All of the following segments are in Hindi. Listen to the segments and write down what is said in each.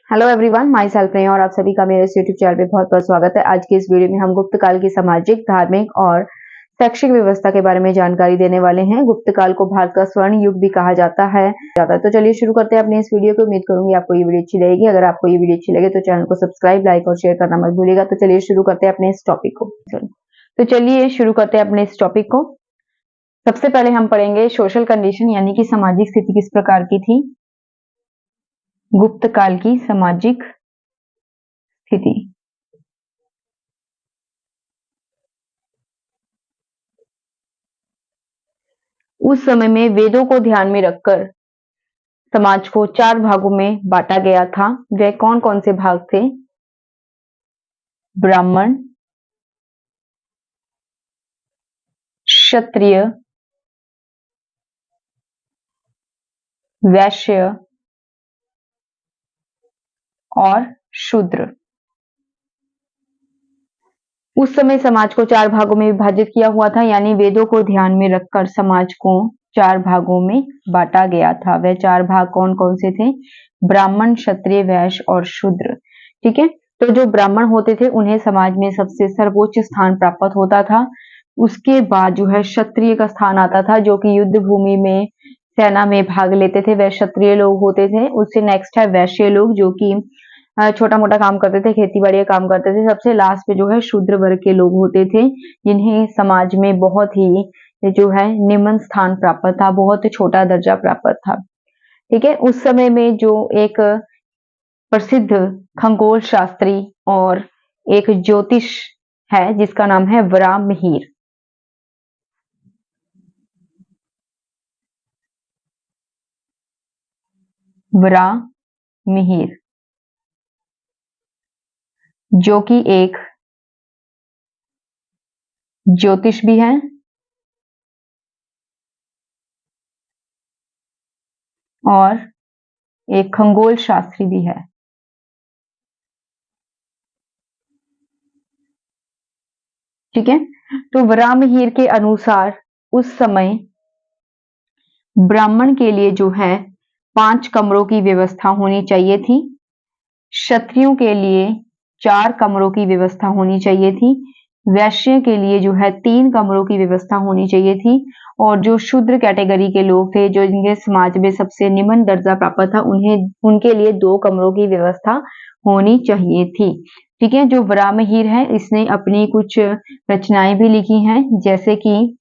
Hello everyone, my self Neha और आप सभी का मेरे यूट्यूब चैनल पे बहुत बहुत स्वागत है। आज की इस वीडियो में हम गुप्त काल की सामाजिक, धार्मिक और शैक्षिक व्यवस्था के बारे में जानकारी देने वाले हैं। गुप्त काल को भारत का स्वर्ण युग भी कहा जाता है। तो चलिए शुरू करते हैं अपने इस वीडियो को। उम्मीद करूंगी आपको ये वीडियो अच्छी लगेगी। अगर आपको ये वीडियो अच्छी लगे तो चैनल को सब्सक्राइब, लाइक और शेयर करना मत भूलिएगा। तो चलिए शुरू करते हैं अपने इस टॉपिक को। तो चलिए शुरू करते हैं अपने इस टॉपिक को। सबसे पहले हम पढ़ेंगे सोशल कंडीशन, यानी कि सामाजिक स्थिति किस प्रकार की थी। गुप्त काल की सामाजिक स्थिति। उस समय में वेदों को ध्यान में रखकर समाज को 4 भागों में बांटा गया था। वे कौन कौन से भाग थे? ब्राह्मण, क्षत्रिय, वैश्य और शूद्र। उस समय समाज को 4 भागों में विभाजित किया हुआ था, यानी वेदों को ध्यान में रखकर समाज को 4 भागों में बांटा गया था। वह 4 भाग कौन कौन से थे? ब्राह्मण, क्षत्रिय, वैश्य और शूद्र। ठीक है, तो जो ब्राह्मण होते थे उन्हें समाज में सबसे सर्वोच्च स्थान प्राप्त होता था। उसके बाद जो है क्षत्रिय का स्थान आता था, जो कि युद्ध भूमि में सेना में भाग लेते थे, वह क्षत्रिय लोग होते थे। उससे नेक्स्ट है वैश्य लोग, जो कि छोटा मोटा काम करते थे, खेती बाड़ी का काम करते थे। सबसे लास्ट पे जो है शूद्र वर्ग के लोग होते थे, जिन्हें समाज में बहुत ही जो है निम्न स्थान प्राप्त था, बहुत छोटा दर्जा प्राप्त था। ठीक है, उस समय में जो एक प्रसिद्ध खगोल शास्त्री और एक ज्योतिष है जिसका नाम है वराहमिहिर। वराहमिहिर जो कि एक ज्योतिष भी है और एक खगोल शास्त्री भी है। ठीक है, तो वराहमिहिर के अनुसार उस समय ब्राह्मण के लिए जो है 5 कमरों की व्यवस्था होनी चाहिए थी। क्षत्रियों के लिए 4 कमरों की व्यवस्था होनी चाहिए थी। वैश्य के लिए जो है 3 कमरों की व्यवस्था होनी चाहिए थी। और जो शूद्र कैटेगरी के लोग थे, जो जिनके समाज में सबसे निम्न दर्जा प्राप्त था, उनके लिए 2 कमरों की व्यवस्था होनी चाहिए थी। ठीक है, जो वराहमिहिर है इसने अपनी कुछ रचनाएं भी लिखी हैं, जैसे कि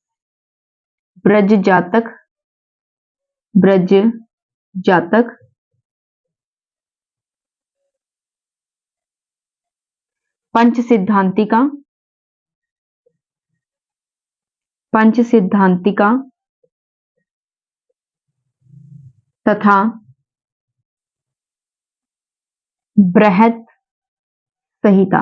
ब्रज जातक, पंच सिद्धांतिका तथा बृहत संहिता।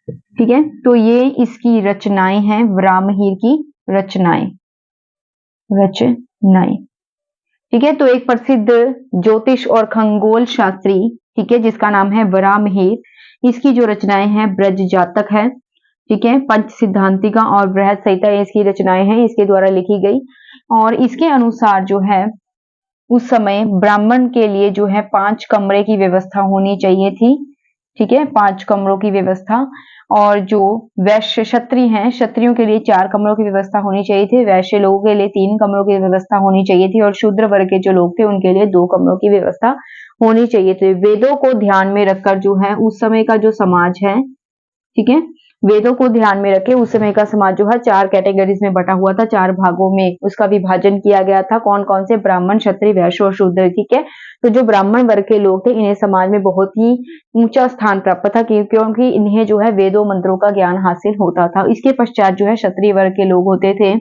ठीक है, तो ये इसकी रचनाएं हैं, वराहमिहिर की रचनाएं। ठीक है, तो एक प्रसिद्ध ज्योतिष और खगोल शास्त्री, ठीक है, जिसका नाम है वराहमिहिर, इसकी जो रचनाएं हैं ब्रज जातक है, ठीक है, पंच सिद्धांतिका और बृहत संहिता इसकी रचनाएं हैं, इसके द्वारा लिखी गई। और इसके अनुसार जो है उस समय ब्राह्मण के लिए जो है 5 कमरे की व्यवस्था होनी चाहिए थी। ठीक है, 5 कमरों की व्यवस्था। और जो वैश्य क्षत्रिय हैं, क्षत्रियों के लिए 4 कमरों की व्यवस्था होनी चाहिए थी। वैश्य लोगों के लिए 3 कमरों की व्यवस्था होनी चाहिए थी। और शूद्र वर्ग के जो लोग थे उनके लिए 2 कमरों की व्यवस्था होनी चाहिए थी। वेदों को ध्यान में रखकर जो है उस समय का जो समाज है, ठीक है, वेदों को ध्यान में रखे उस समय का समाज जो है 4 कैटेगरीज में बटा हुआ था, 4 भागों में उसका विभाजन किया गया था। कौन कौन से? ब्राह्मण, क्षत्रिय, वैश्य और शूद्र। ठीक है, तो जो ब्राह्मण वर्ग के लोग थे इन्हें समाज में बहुत ही ऊंचा स्थान प्राप्त था, क्योंकि इन्हें जो है वेदों मंत्रों का ज्ञान हासिल होता था। इसके पश्चात जो है क्षत्रिय वर्ग के लोग होते थे,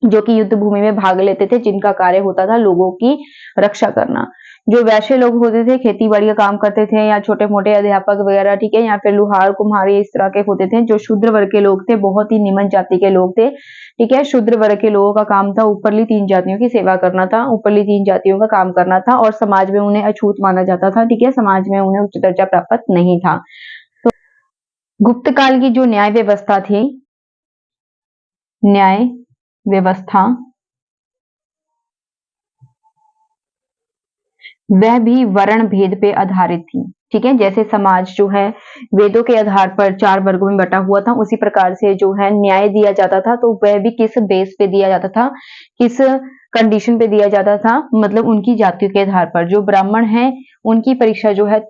जो कि युद्ध भूमि में भाग लेते थे, जिनका कार्य होता था लोगों की रक्षा करना। जो वैश्य लोग होते थे खेती बाड़ी का काम करते थे, या छोटे मोटे अध्यापक वगैरह, ठीक है, या फिर लुहार कुम्हार इस तरह के होते थे। जो शूद्र वर्ग के लोग थे बहुत ही निम्न जाति के लोग थे। ठीक है, शूद्र वर्ग के लोगों का काम था ऊपरली 3 जातियों की सेवा करना था, ऊपरली 3 जातियों का काम करना था, और समाज में उन्हें अछूत माना जाता था। ठीक है, समाज में उन्हें उच्च दर्जा प्राप्त नहीं था। तो गुप्त काल की जो न्याय व्यवस्था थी, न्याय व्यवस्था वह भी वर्ण भेद पे आधारित थी। ठीक है, जैसे समाज जो है वेदों के आधार पर 4 वर्गों में बटा हुआ था, उसी प्रकार से जो है न्याय दिया जाता था, तो वह भी किस बेस पे दिया जाता था, किस कंडीशन पे दिया जाता था, मतलब उनकी जातियों के आधार पर। जो ब्राह्मण हैं उनकी परीक्षा जो है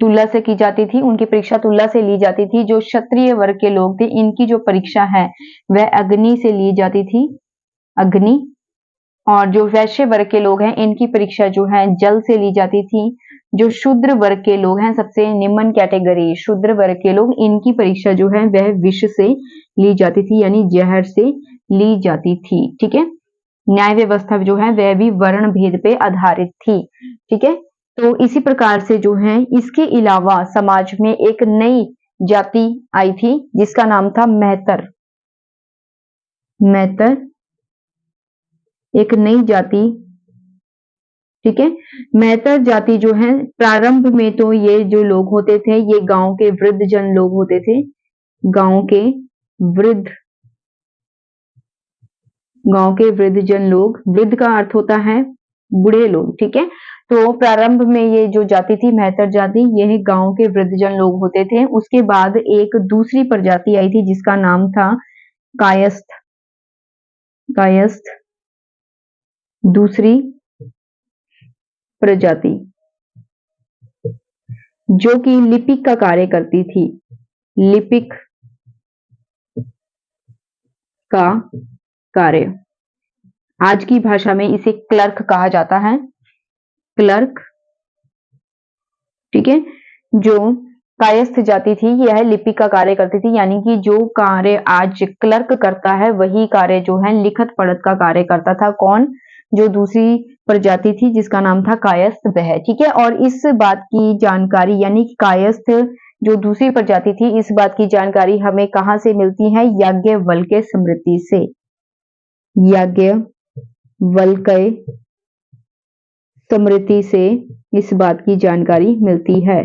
तुला से की जाती थी, उनकी परीक्षा तुला से ली जाती थी। जो क्षत्रिय वर्ग के लोग थे इनकी जो परीक्षा है वह अग्नि से ली जाती थी, अग्नि। और जो वैश्य वर्ग के लोग हैं इनकी परीक्षा जो है जल से ली जाती थी। जो शूद्र वर्ग के लोग हैं, सबसे निम्न कैटेगरी शूद्र वर्ग के लोग, इनकी परीक्षा जो है वह विष से ली जाती थी, यानी जहर से ली जाती थी। ठीक है, न्याय व्यवस्था जो है वह भी वर्ण भेद पे आधारित थी। ठीक है, तो इसी प्रकार से जो है इसके अलावा समाज में एक नई जाति आई थी जिसका नाम था मेहतर। मेहतर एक नई जाति। ठीक है, मेहतर जाति जो है प्रारंभ में तो ये जो लोग होते थे ये गांव के वृद्ध जन लोग होते थे। गांव के वृद्ध, गांव के वृद्ध जन लोग, वृद्ध का अर्थ होता है बूढ़े लोग। ठीक है, तो प्रारंभ में ये जो जाति थी मेहतर जाति, यह गांव के वृद्धजन लोग होते थे। उसके बाद एक दूसरी प्रजाति आई थी जिसका नाम था कायस्थ। कायस्थ दूसरी प्रजाति जो कि लिपिक का कार्य करती थी। लिपिक का कार्य, आज की भाषा में इसे क्लर्क कहा जाता है। क्लर्क। ठीक है, जो कायस्थ जाति थी यह लिपिक का कार्य करती थी, यानी कि जो कार्य आज क्लर्क करता है वही कार्य जो है लिखत पढ़त का कार्य करता था। कौन? जो दूसरी प्रजाति थी जिसका नाम था कायस्थ वह। ठीक है, और इस बात की जानकारी यानी कि कायस्थ जो दूसरी प्रजाति थी, इस बात की जानकारी हमें कहां से मिलती है? याज्ञवल्क्य स्मृति से। याज्ञवल्क्य स्मृति से इस बात की जानकारी मिलती है।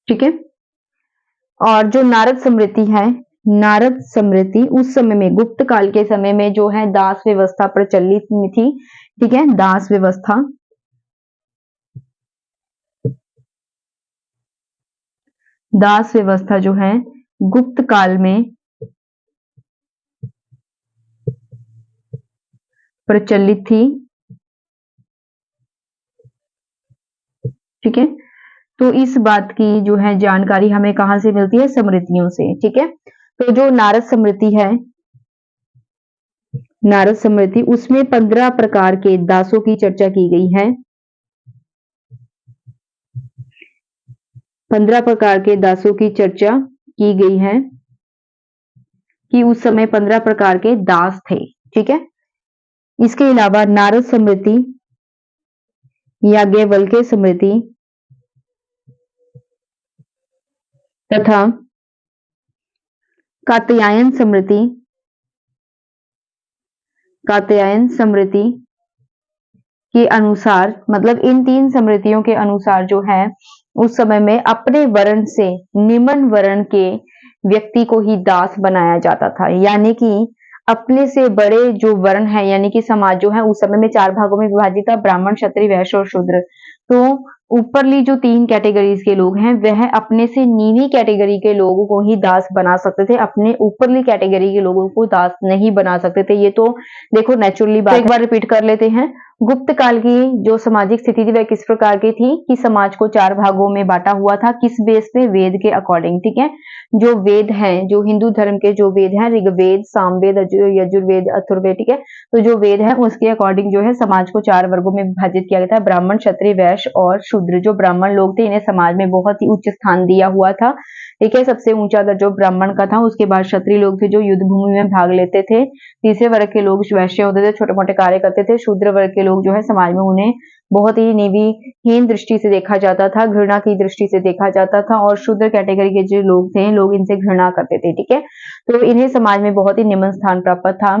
ठीक है, और जो नारद स्मृति है, नारद स्मृति उस समय में गुप्त काल के समय में जो है दास व्यवस्था प्रचलित में थी। ठीक है, दास व्यवस्था, दास व्यवस्था जो है गुप्त काल में प्रचलित थी। ठीक है, तो इस बात की जो है जानकारी हमें कहां से मिलती है? स्मृतियों से। ठीक है, तो जो नारद स्मृति है, नारद स्मृति, उसमें 15 प्रकार के दासों की चर्चा की गई है। 15 प्रकार के दासों की चर्चा की गई है कि उस समय 15 प्रकार के दास थे। ठीक है, इसके अलावा नारद स्मृति, याज्ञवल्क्य स्मृति तथा कात्यायन स्मृति, कात्यायन स्मृति के अनुसार, मतलब इन 3 स्मृतियों के अनुसार जो है उस समय में अपने वर्ण से निम्न वर्ण के व्यक्ति को ही दास बनाया जाता था। यानी कि अपने से बड़े जो वर्ण है, यानी कि समाज जो है उस समय में 4 भागों में विभाजित था, ब्राह्मण, क्षत्रिय, वैश्य और शूद्र। तो ऊपरली जो 3 कैटेगरीज के लोग हैं वह अपने से नीवी कैटेगरी के लोगों को ही दास बना सकते थे, अपने ऊपरली कैटेगरी के लोगों को दास नहीं बना सकते थे। ये तो देखो नेचुरली बात। एक बार रिपीट कर लेते हैं। गुप्त काल की जो सामाजिक स्थिति थी वह किस प्रकार की थी कि समाज को 4 भागों में बांटा हुआ था। किस बेस पे? वेद के अकॉर्डिंग। ठीक है, जो वेद हैं, जो हिंदू धर्म के जो वेद हैं, ऋग्वेद, सामवेद, यजुर्वेद, अथर्ववेद। ठीक है, तो जो वेद है उसके अकॉर्डिंग जो है समाज को 4 वर्गों में विभाजित किया गया था, ब्राह्मण, क्षत्रिय, वैश्य और शूद्र। जो ब्राह्मण लोग थे इन्हें समाज में बहुत ही उच्च स्थान दिया हुआ था। ठीक है, सबसे ऊंचा दर्जा ब्राह्मण का था। उसके बाद क्षत्रिय लोग थे जो युद्ध भूमि में भाग लेते थे। तीसरे वर्ग के लोग वैश्य होते थे, छोटे मोटे कार्य करते थे। शूद्र वर्ग के लोग जो है समाज में उन्हें बहुत ही नीवीहीन दृष्टि से देखा जाता था, घृणा की दृष्टि से देखा जाता था और शूद्र कैटेगरी के जो लोग थे, लोग इनसे घृणा करते थे, ठीक है। तो इन्हें समाज में बहुत ही निम्न स्थान प्राप्त था।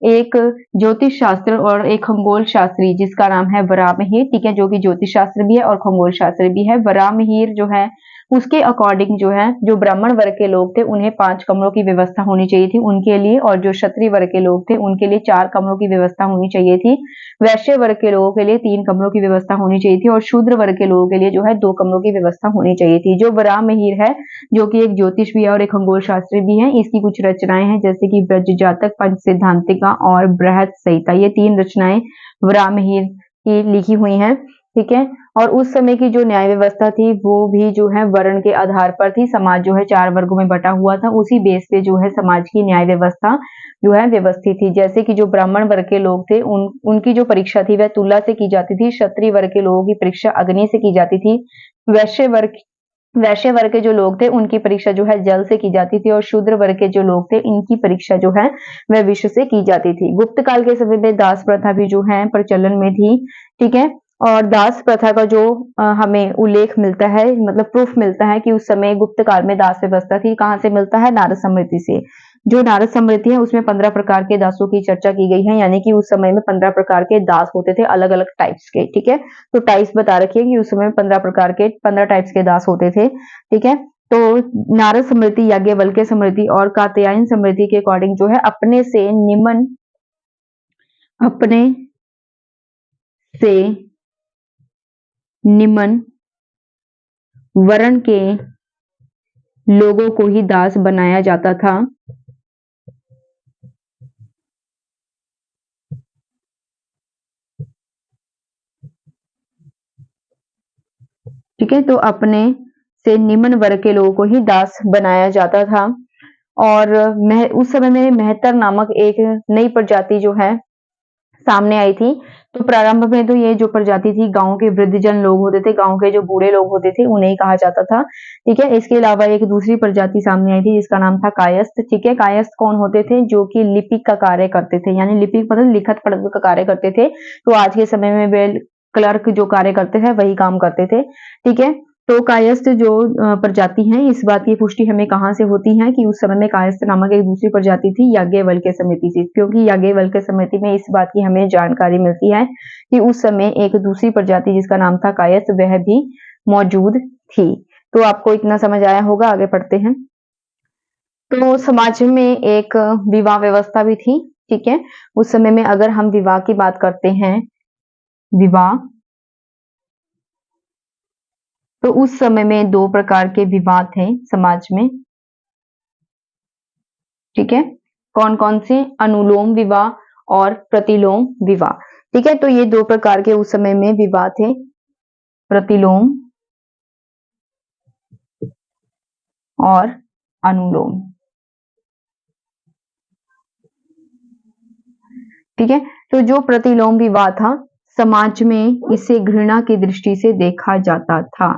एक ज्योतिष शास्त्र और एक खगोल शास्त्री जिसका नाम है वराहमिहिर, ठीक है, जो कि ज्योतिष शास्त्र भी है और खगोल शास्त्र भी है। वराहमिहिर जो है उसके अकॉर्डिंग जो है, जो ब्राह्मण वर्ग के लोग थे उन्हें 5 कमरों की व्यवस्था होनी चाहिए थी उनके लिए, और जो क्षत्रिय वर्ग के लोग थे उनके लिए 4 कमरों की व्यवस्था होनी चाहिए थी। वैश्य वर्ग के लोगों के लिए 3 कमरों की व्यवस्था होनी चाहिए थी और शूद्र वर्ग के लोगों के लिए जो है 2 कमरों की व्यवस्था होनी चाहिए थी। जो वराहमिहिर है, जो कि एक ज्योतिष भी है और एक खगोल शास्त्री भी है, इसकी कुछ रचनाएं हैं जैसे कि ब्रज जातक, पंच सिद्धांतिका और बृहत संहिता। ये 3 रचनाएं वराहमिहिर की लिखी हुई हैं, ठीक है। और उस समय की जो न्याय व्यवस्था थी वो भी जो है वर्ण के आधार पर थी। समाज जो है 4 वर्गों में बटा हुआ था, उसी बेस पे जो है समाज की न्याय व्यवस्था जो है व्यवस्थित थी। जैसे कि जो ब्राह्मण वर्ग के लोग थे उनकी जो परीक्षा थी वह तुला से की जाती थी, क्षत्रिय वर्ग के लोगों की परीक्षा अग्नि से की जाती थी, वैश्य वर्ग के जो लोग थे उनकी परीक्षा जो है जल से की जाती थी और शूद्र वर्ग के जो लोग थे इनकी परीक्षा जो है वह विष से की जाती थी। गुप्त काल के समय में दास प्रथा भी जो है प्रचलन में थी, ठीक है। और दास प्रथा का जो हमें उल्लेख मिलता है, मतलब प्रूफ मिलता है कि उस समय गुप्त काल में दास व्यवस्था थी, कहाँ से मिलता है? नारद समृद्धि से। जो नारद समृद्धि है उसमें 15 प्रकार के दासों की चर्चा की गई है, यानी कि उस समय में 15 प्रकार के दास होते थे अलग अलग टाइप्स के, ठीक है। तो टाइप्स बता रखिए कि उस समय में 15 टाइप्स के दास होते थे, ठीक है। तो नारद समृद्धि, याज्ञवल्क्य समृद्धि और कात्यायन समृद्धि के अकॉर्डिंग जो है अपने से निम्न वर्ण के लोगों को ही दास बनाया जाता था। ठीक है, तो अपने से निम्न वर्ग के लोगों को ही दास बनाया जाता था। और उस समय में मेहतर नामक एक नई प्रजाति जो है सामने आई थी। तो प्रारंभ में तो ये जो प्रजाति थी गांव के वृद्धजन लोग होते थे, गांव के जो बूढ़े लोग होते थे उन्हें ही कहा जाता था, ठीक है। इसके अलावा एक दूसरी प्रजाति सामने आई थी जिसका नाम था कायस्थ, ठीक है। कायस्थ कौन होते थे? जो कि लिपिक का कार्य करते थे, यानी लिपिक मतलब लिखत पढ़त का कार्य करते थे। तो आज के समय में वे क्लर्क जो कार्य करते थे वही काम करते थे, ठीक है। तो कायस्थ जो प्रजाति है, इस बात की पुष्टि हमें कहाँ से होती है कि उस समय में कायस्थ नामक एक दूसरी प्रजाति थी याज्ञवल्क्य समिति से, क्योंकि याज्ञवल्क्य समिति में इस बात की हमें जानकारी मिलती है कि उस समय एक दूसरी प्रजाति जिसका नाम था कायस्थ वह भी मौजूद थी। तो आपको इतना समझ आया होगा, आगे पढ़ते हैं। तो समाज में एक विवाह व्यवस्था भी थी, ठीक है। उस समय में अगर हम विवाह की बात करते हैं, विवाह, तो उस समय में 2 प्रकार के विवाह थे समाज में, ठीक है। कौन कौन से? अनुलोम विवाह और प्रतिलोम विवाह, ठीक है। तो ये 2 प्रकार के उस समय में विवाह थे, प्रतिलोम और अनुलोम, ठीक है। तो जो प्रतिलोम विवाह था समाज में इसे घृणा की दृष्टि से देखा जाता था,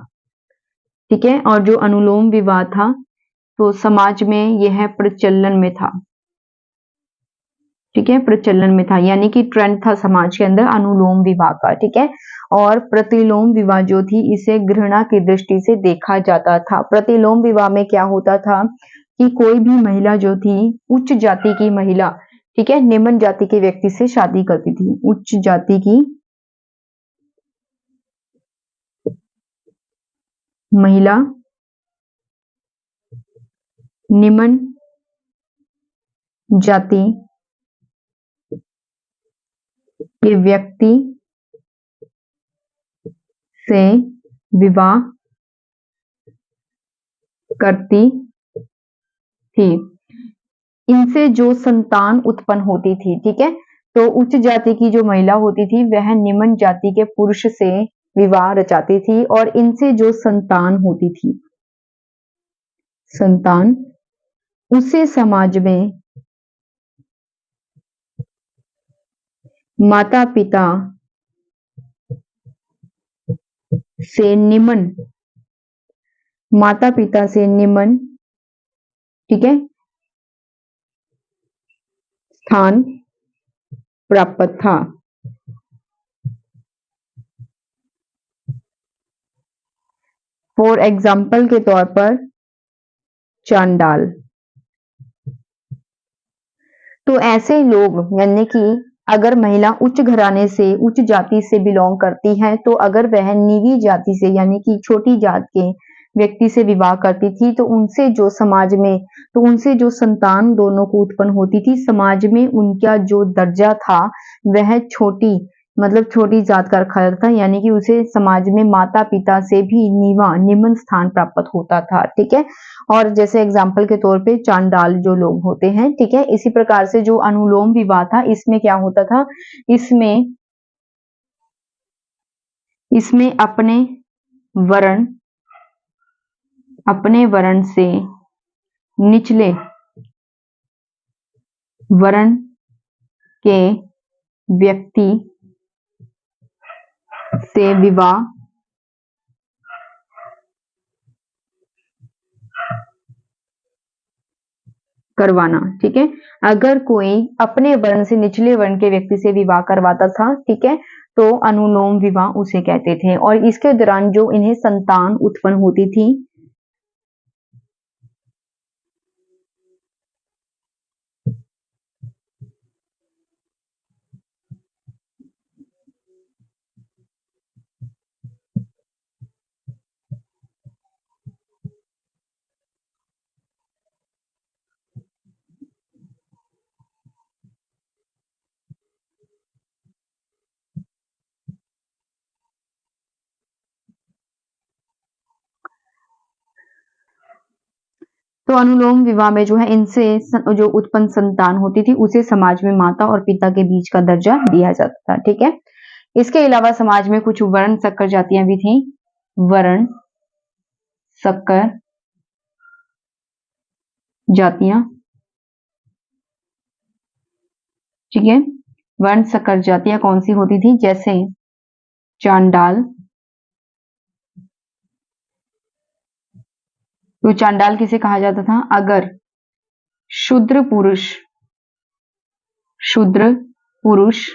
ठीक है। और जो अनुलोम विवाह था तो समाज में यह प्रचलन में था, ठीक है, प्रचलन में था, यानी कि ट्रेंड था समाज के अंदर अनुलोम विवाह का, ठीक है। और प्रतिलोम विवाह जो थी इसे घृणा की दृष्टि से देखा जाता था। प्रतिलोम विवाह में क्या होता था कि कोई भी महिला जो थी, उच्च जाति की महिला, ठीक है, निम्न जाति के व्यक्ति से शादी करती थी। उच्च जाति की महिला निम्न जाति के व्यक्ति से विवाह करती थी। इनसे जो संतान उत्पन्न होती थी, ठीक है। तो उच्च जाति की जो महिला होती थी वह निम्न जाति के पुरुष से विवाह रचाती थी और इनसे जो संतान होती थी, संतान, उसे समाज में माता पिता से निम्न, माता पिता से निम्न, ठीक है, स्थान प्राप्त था। फॉर एग्जाम्पल के तौर पर चांडाल। तो ऐसे लोग यानी कि अगर महिला उच्च घराने से, उच्च जाति से बिलोंग करती है, तो अगर वह नीवी जाति से यानी कि छोटी जात के व्यक्ति से विवाह करती थी, तो उनसे जो समाज में, तो उनसे जो संतान दोनों को उत्पन्न होती थी, समाज में उनका जो दर्जा था वह छोटी, मतलब छोटी जात का रखा जाता था, यानी कि उसे समाज में माता पिता से भी नीवा, निम्न स्थान प्राप्त होता था। ठीक है, और जैसे एग्जाम्पल के तौर पे चांडाल जो लोग होते हैं। ठीक है, इसी प्रकार से जो अनुलोम विवाह था, इसमें क्या होता था, इसमें इसमें अपने वर्ण से निचले वर्ण के व्यक्ति से विवाह करवाना। ठीक है, अगर कोई अपने वर्ण से निचले वर्ण के व्यक्ति से विवाह करवाता था, ठीक है, तो अनुलोम विवाह उसे कहते थे। और इसके दौरान जो इन्हें संतान उत्पन्न होती थी, तो अनुलोम विवाह में जो है इनसे जो उत्पन्न संतान होती थी उसे समाज में माता और पिता के बीच का दर्जा दिया जाता था। ठीक है, इसके अलावा समाज में कुछ वर्ण शक्कर जातियां भी थी। वर्ण शक्कर जातियां, ठीक है, वर्ण शक्कर जातियां कौन सी होती थी, जैसे चांडाल। तो चांडाल किसे कहा जाता था, अगर शूद्र पुरुष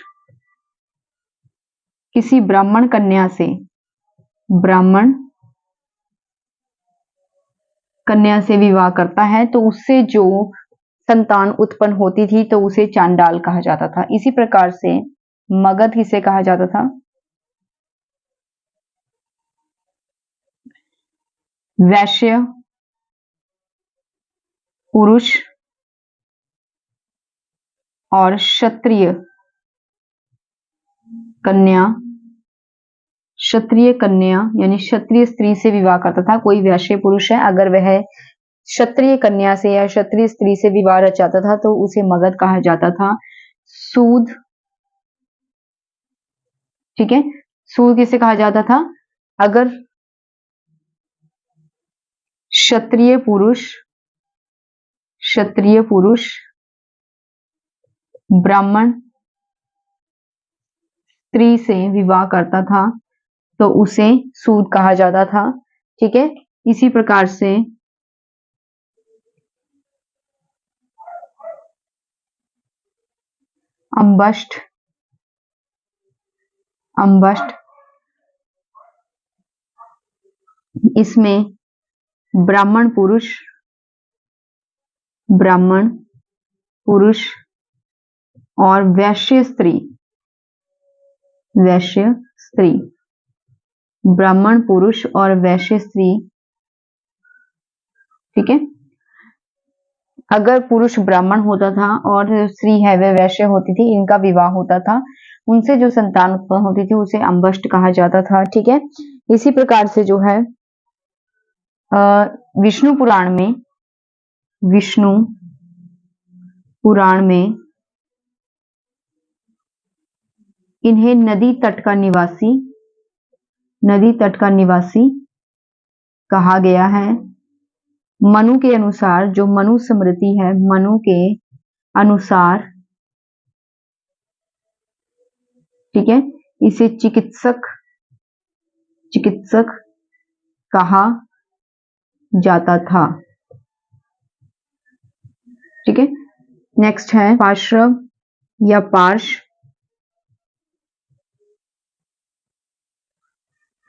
किसी ब्राह्मण कन्या से विवाह करता है, तो उससे जो संतान उत्पन्न होती थी तो उसे चांडाल कहा जाता था। इसी प्रकार से मगध किसे कहा जाता था, वैश्य पुरुष और क्षत्रिय कन्या यानी क्षत्रिय स्त्री से विवाह करता था। कोई वैश्य पुरुष है, अगर वह क्षत्रिय कन्या से या क्षत्रिय स्त्री से विवाह रचाता था तो उसे मगध कहा जाता था। सूद, ठीक है, सूद किसे कहा जाता था, अगर क्षत्रिय पुरुष ब्राह्मण स्त्री से विवाह करता था तो उसे सूद कहा जाता था। ठीक है, इसी प्रकार से अम्बष्ठ इसमें ब्राह्मण पुरुष और वैश्य स्त्री, ब्राह्मण पुरुष और वैश्य स्त्री। ठीक है, अगर पुरुष ब्राह्मण होता था और स्त्री है वह वैश्य होती थी, इनका विवाह होता था, उनसे जो संतान उत्पन्न होती थी उसे अम्बष्ट कहा जाता था। ठीक है, इसी प्रकार से जो है विष्णु पुराण में इन्हें नदी तट का निवासी कहा गया है। मनु के अनुसार, जो मनु स्मृति है, मनु के अनुसार, ठीक है, इसे चिकित्सक कहा जाता था। ठीक है, नेक्स्ट है पार्श्व या पार्श।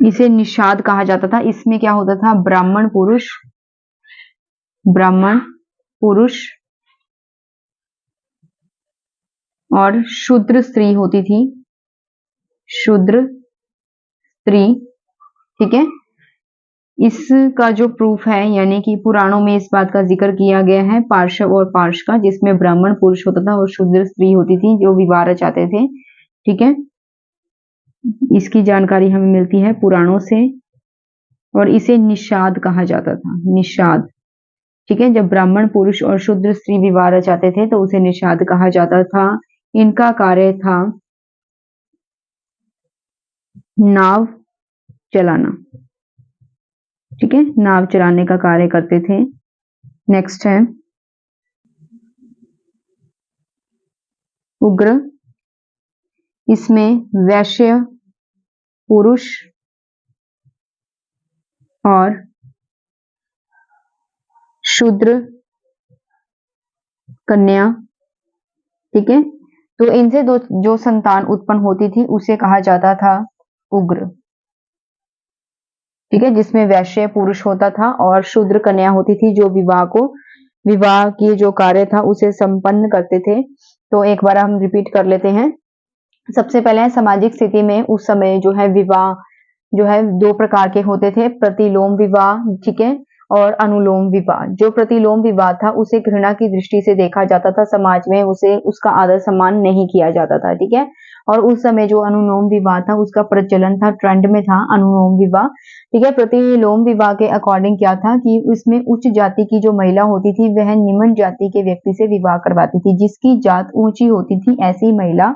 इसे निषाद कहा जाता था। इसमें क्या होता था, ब्राह्मण पुरुष और शूद्र स्त्री होती थी, शूद्र स्त्री, ठीक है। इसका जो प्रूफ है, यानी कि पुराणों में इस बात का जिक्र किया गया है पार्श्व और पार्श का, जिसमें ब्राह्मण पुरुष होता था और शूद्र स्त्री होती थी जो विवाह रचाते थे, ठीक है। इसकी जानकारी हमें मिलती है पुराणों से, और इसे निषाद कहा जाता था, निषाद, ठीक है। जब ब्राह्मण पुरुष और शूद्र स्त्री विवाह रचाते थे तो उसे निषाद कहा जाता था। इनका कार्य था नाव चलाना, ठीक है, नाव चलाने का कार्य करते थे। नेक्स्ट है उग्र। इसमें वैश्य पुरुष और शूद्र कन्या, ठीक है। तो इनसे जो संतान उत्पन्न होती थी उसे कहा जाता था उग्र, ठीक है, जिसमें वैश्य पुरुष होता था और शूद्र कन्या होती थी जो विवाह की जो कार्य था उसे संपन्न करते थे। तो एक बार हम रिपीट कर लेते हैं। सबसे पहले सामाजिक स्थिति में उस समय जो है विवाह जो है दो प्रकार के होते थे, प्रतिलोम विवाह, ठीक है, और अनुलोम विवाह। जो प्रतिलोम विवाह था उसे घृणा की दृष्टि से देखा जाता था, समाज में उसे उसका आदर सम्मान नहीं किया जाता था, ठीक है। और उस समय जो अनुलोम विवाह था उसका प्रचलन था, ट्रेंड में था अनुलोम विवाह, ठीक है। प्रतिलोम विवाह के अकॉर्डिंग क्या था कि उसमें उच्च जाति की जो महिला होती थी वह निम्न जाति के व्यक्ति से विवाह करवाती थी। जिसकी जात ऊंची होती थी ऐसी महिला,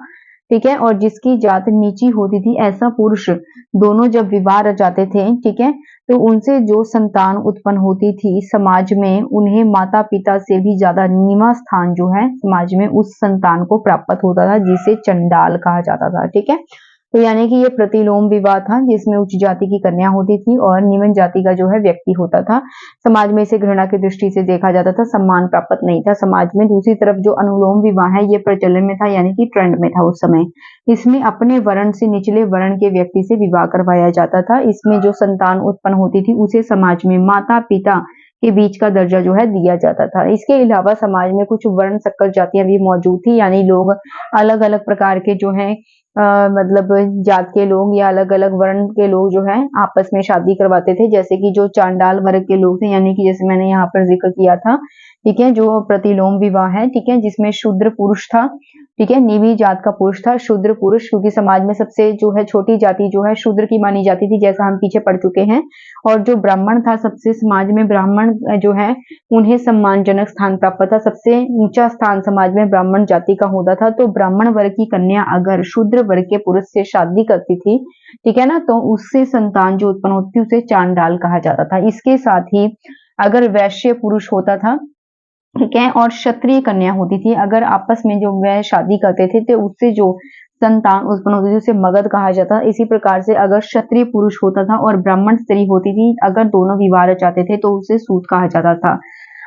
ठीक है, और जिसकी जात नीची होती थी ऐसा पुरुष, दोनों जब विवाह रचाते थे, ठीक है, तो उनसे जो संतान उत्पन्न होती थी समाज में उन्हें माता पिता से भी ज्यादा नीवा स्थान जो है समाज में उस संतान को प्राप्त होता था, जिसे चंडाल कहा जाता था, ठीक है। तो यानी कि ये प्रतिलोम विवाह था जिसमें उच्च जाति की कन्या होती थी और निम्न जाति का जो है व्यक्ति होता था। समाज में इसे घृणा की दृष्टि से देखा जाता था, सम्मान प्राप्त नहीं था समाज में। दूसरी तरफ जो अनुलोम विवाह है ये प्रचलन में था, यानी कि ट्रेंड में था उस समय। इसमें अपने वर्ण से निचले वर्ण के व्यक्ति से विवाह करवाया जाता था। इसमें जो संतान उत्पन्न होती थी उसे समाज में माता पिता के बीच का दर्जा जो है दिया जाता था। इसके अलावा समाज में कुछ वर्ण संकर जातियां भी मौजूद थी, यानी लोग अलग अलग प्रकार के जो है मतलब जात के लोग या अलग अलग वर्ण के लोग जो है आपस में शादी करवाते थे, जैसे कि जो चांडाल वर्ग के लोग थे, यानी कि जैसे मैंने यहाँ पर जिक्र किया था, ठीक है, जो प्रतिलोम विवाह है, ठीक है, जिसमें शूद्र पुरुष था, ठीक है, नीवी जात का पुरुष था, शूद्र पुरुष, क्योंकि समाज में सबसे जो है छोटी जाति जो है शूद्र की मानी जाती थी, जैसा हम पीछे पढ़ चुके हैं। और जो ब्राह्मण था, सबसे समाज में ब्राह्मण जो है उन्हें सम्मानजनक स्थान प्राप्त था, सबसे ऊंचा स्थान समाज में ब्राह्मण जाति का होता था। तो ब्राह्मण वर्ग की कन्या अगर शूद्र वर्ग के पुरुष से शादी करती थी, ठीक है ना, तो उससे संतान जो उत्पन्न होती थी उसे चांडाल कहा जाता था। इसके साथ ही अगर वैश्य पुरुष होता था, ठीक है, और क्षत्रिय कन्या होती थी, अगर आपस में जो वह शादी करते थे तो उससे जो संतान उत्पन्न होती थी उसे मगध कहा जाता। इसी प्रकार से अगर क्षत्रिय पुरुष होता था और ब्राह्मण स्त्री होती थी, अगर दोनों विवाह रचाते थे तो उसे सूत कहा जाता था।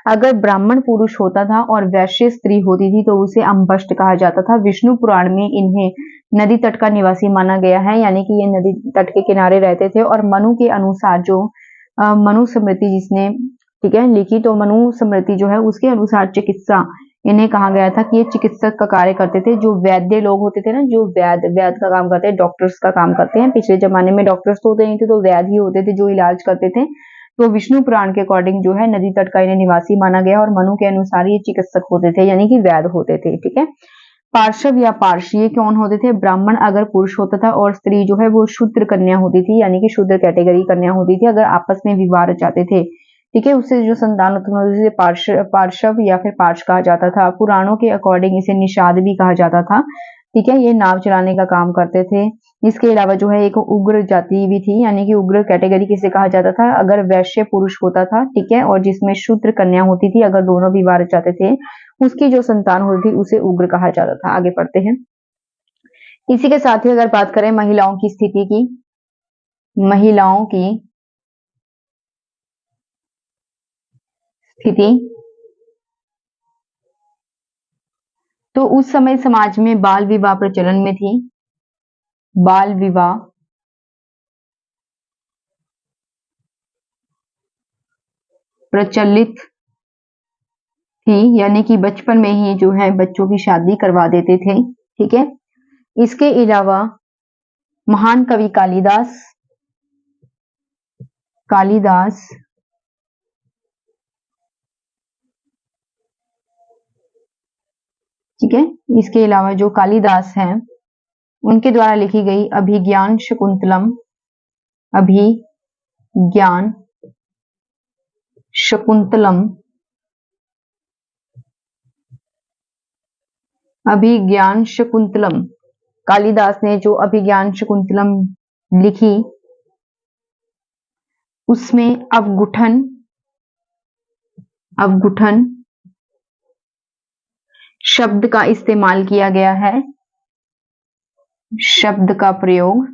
अगर ब्राह्मण पुरुष होता था और वैश्य स्त्री होती थी तो उसे अम्बष्ट कहा जाता था। विष्णु पुराण में इन्हें नदी तट का निवासी माना गया है, यानी कि ये नदी तट के किनारे रहते थे। और मनु के अनुसार जो मनु स्मृति जिसने, ठीक है, लिखी, तो मनु स्मृति जो है उसके अनुसार चिकित्सा इन्हें कहा गया था कि ये चिकित्सक का कार्य करते थे। जो वैद्य लोग होते थे ना, जो वैद्य का काम करते हैं, डॉक्टर्स का काम करते हैं। पिछले जमाने में डॉक्टर्स तो होते नहीं थे, तो वैद्य ही होते थे जो इलाज करते थे। तो विष्णु पुराण के अकॉर्डिंग जो है नदी तट का इन्हें निवासी माना गया और मनु के अनुसार ये चिकित्सक होते थे, यानी कि वैद्य होते थे, ठीक है। पार्श्व या पार्श ये कौन होते थे? ब्राह्मण अगर पुरुष होता था और स्त्री जो है वो शूद्र कन्या होती थी, यानी कि शूद्र कैटेगरी कन्या होती थी, अगर आपस में विवाह रचाते थे, ठीक है, उससे जो संतान उत्पन्न होती थी पार्श्व या फिर पार्श कहा जाता था। पुराणों के अकॉर्डिंग इसे निषाद भी कहा जाता था, ठीक है, ये नाव चलाने का काम करते थे। इसके अलावा जो है एक उग्र जाति भी थी, यानी कि उग्र कैटेगरी किसे कहा जाता था? अगर वैश्य पुरुष होता था, ठीक है, और जिसमें शूद्र कन्या होती थी, अगर दोनों विवाह रचाते थे, उसकी जो संतान होती थी उसे उग्र कहा जाता था। आगे पढ़ते हैं। इसी के साथ ही अगर बात करें महिलाओं की स्थिति की, महिलाओं की स्थिति, तो उस समय समाज में बाल विवाह प्रचलन में थी। बाल विवाह प्रचलित थी, यानी कि बचपन में ही जो है बच्चों की शादी करवा देते थे। ठीक है, इसके अलावा महान कवि कालिदास ठीक है, इसके अलावा जो कालिदास हैं उनके द्वारा लिखी गई अभिज्ञान शकुंतलम, कालिदास ने जो अभिज्ञान शकुंतलम लिखी उसमें अवगुठन शब्द का इस्तेमाल किया गया है, शब्द का प्रयोग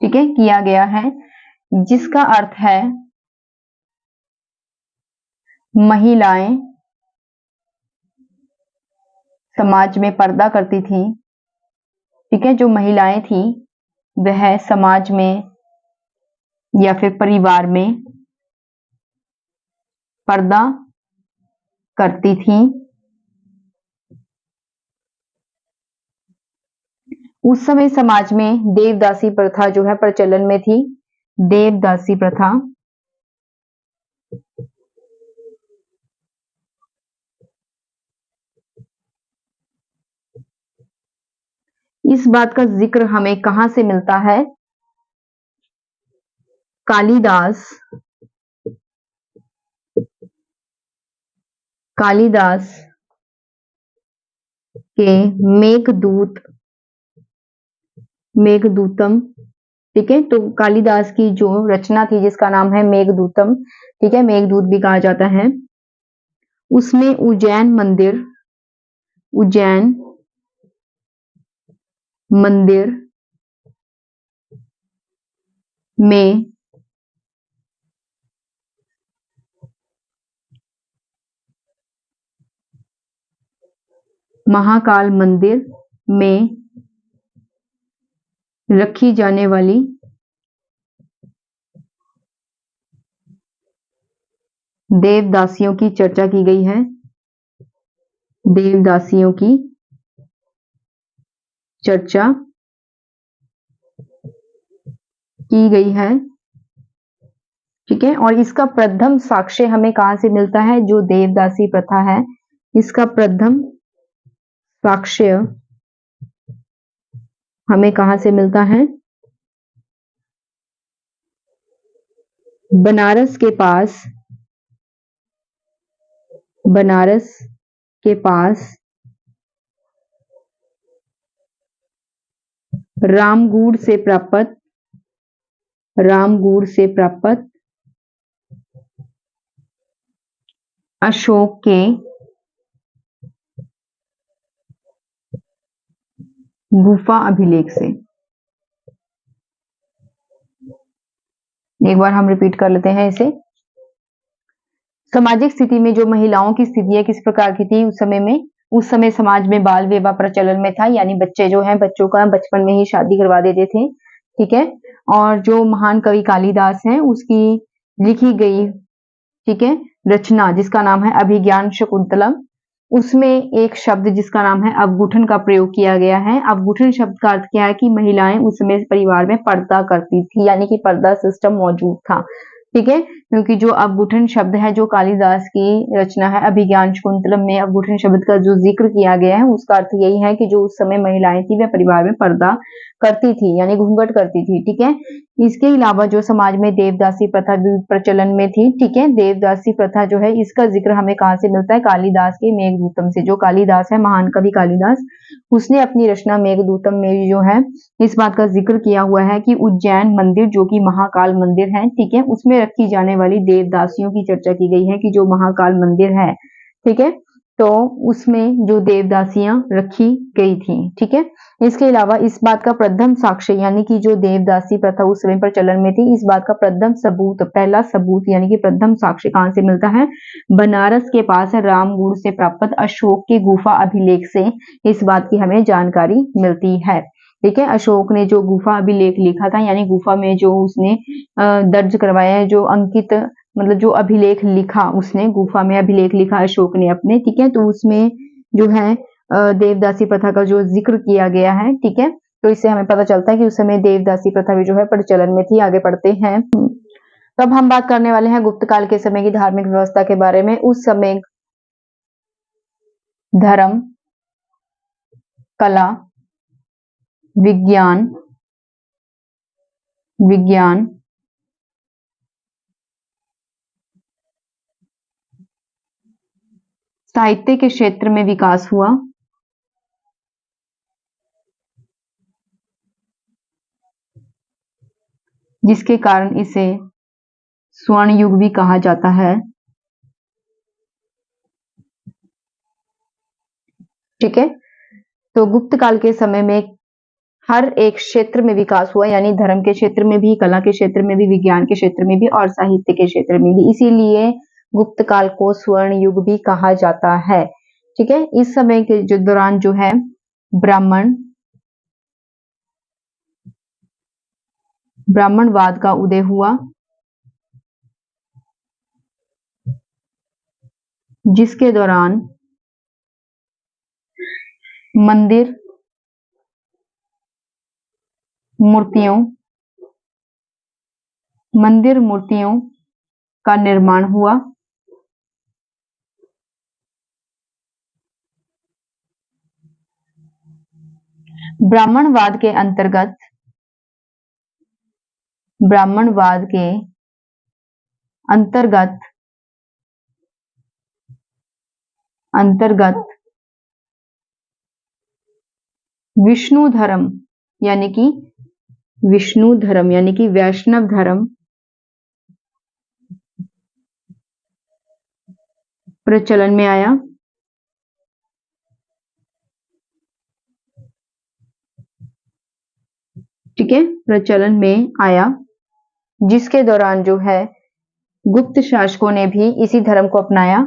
ठीक है किया गया है, जिसका अर्थ है महिलाएं समाज में पर्दा करती थी। ठीक है, जो महिलाएं थी वह समाज में या फिर परिवार में पर्दा करती थी। उस समय समाज में देवदासी प्रथा जो है प्रचलन में थी, देवदासी प्रथा। इस बात का जिक्र हमें कहां से मिलता है? कालिदास के मेघदूतम। ठीक है, तो कालिदास की जो रचना थी जिसका नाम है मेघदूतम, ठीक है, मेघदूत भी कहा जाता है, उसमें उज्जैन मंदिर में महाकाल मंदिर में रखी जाने वाली देवदासियों की चर्चा की गई है। देवदासियों की चर्चा की गई है। ठीक है, और इसका प्रथम साक्ष्य हमें कहां से मिलता है? जो देवदासी प्रथा है इसका प्रथम साक्ष्य हमें कहां से मिलता है? बनारस के पास रामगुढ़ से प्राप्त अशोक के गुफा अभिलेख से। एक बार हम रिपीट कर लेते हैं इसे। सामाजिक स्थिति में जो महिलाओं की स्थिति है किस प्रकार की थी उस समय समाज में बाल विवाह प्रचलन में था, यानी बच्चे जो हैं बच्चों का बचपन में ही शादी करवा देते थे। ठीक है, और जो महान कवि कालिदास हैं उसकी लिखी गई ठीक है रचना जिसका नाम है अभिज्ञान शकुंतलम, उसमें एक शब्द जिसका नाम है अवगुठन का प्रयोग किया गया है। अवगुठन शब्द का अर्थ क्या है कि महिलाएं उस समय परिवार में पर्दा करती थी, यानी कि पर्दा सिस्टम मौजूद था। ठीक है, क्योंकि जो अवगुठन शब्द है जो कालिदास की रचना है अभिज्ञान शकुंतलम में अवगुठन शब्द का जो जिक्र किया गया है उसका अर्थ यही है कि जो उस समय महिलाएं थी वह परिवार में पर्दा करती थी, यानी घूंघट करती थी। ठीक है, इसके अलावा जो समाज में देवदासी प्रथा प्रचलन में थी, ठीक है, देवदासी प्रथा जो है इसका जिक्र हमें कहां से मिलता है? कालिदास के मेघदूतम से। जो कालिदास है महान कवि कालिदास, उसने अपनी रचना मेघदूतम में जो है इस बात का जिक्र किया हुआ है कि उज्जैन मंदिर जो कि महाकाल मंदिर है, ठीक है, उसमें रखी जाने वाली देवदासियों की चर्चा की गई है कि जो महाकाल मंदिर है, ठीक है, तो उसमें जो देवदासियां रखी गई थी। ठीक है, इसके अलावा इस बात का प्रथम साक्ष्य यानी कि जो देवदासी प्रथा उस समय प्रचलन में थी, इस बात का प्रथम सबूत, पहला सबूत यानी कि प्रथम साक्ष्य कहां से मिलता है? बनारस के पास रामगुढ़ से प्राप्त अशोक के गुफा अभिलेख से इस बात की हमें जानकारी मिलती है। ठीक है, अशोक ने जो गुफा अभिलेख लिखा था, यानी गुफा में जो उसने दर्ज करवाया है, जो अंकित मतलब जो अभिलेख लिखा, उसने गुफा में अभिलेख लिखा अशोक ने अपने, ठीक है, तो उसमें जो है देवदासी प्रथा का जो जिक्र किया गया है, ठीक है, तो इससे हमें पता चलता है कि उस समय देवदासी प्रथा भी जो है प्रचलन में थी। आगे पढ़ते हैं। तो अब हम बात करने वाले हैं गुप्त काल के समय की धार्मिक व्यवस्था के बारे में। उस समय धर्म, कला, विज्ञान साहित्य के क्षेत्र में विकास हुआ, जिसके कारण इसे स्वर्ण युग भी कहा जाता है। ठीक है, तो गुप्त काल के समय में हर एक क्षेत्र में विकास हुआ, यानी धर्म के क्षेत्र में भी, कला के क्षेत्र में भी, विज्ञान के क्षेत्र में भी और साहित्य के क्षेत्र में भी। इसीलिए गुप्त काल को स्वर्ण युग भी कहा जाता है। ठीक है, इस समय के जो दौरान जो है ब्राह्मणवाद का उदय हुआ, जिसके दौरान मंदिर मूर्तियों का निर्माण हुआ। ब्राह्मणवाद के अंतर्गत विष्णु धर्म यानी कि वैष्णव धर्म प्रचलन में आया। ठीक है, प्रचलन में आया, जिसके दौरान जो है गुप्त शासकों ने भी इसी धर्म को अपनाया।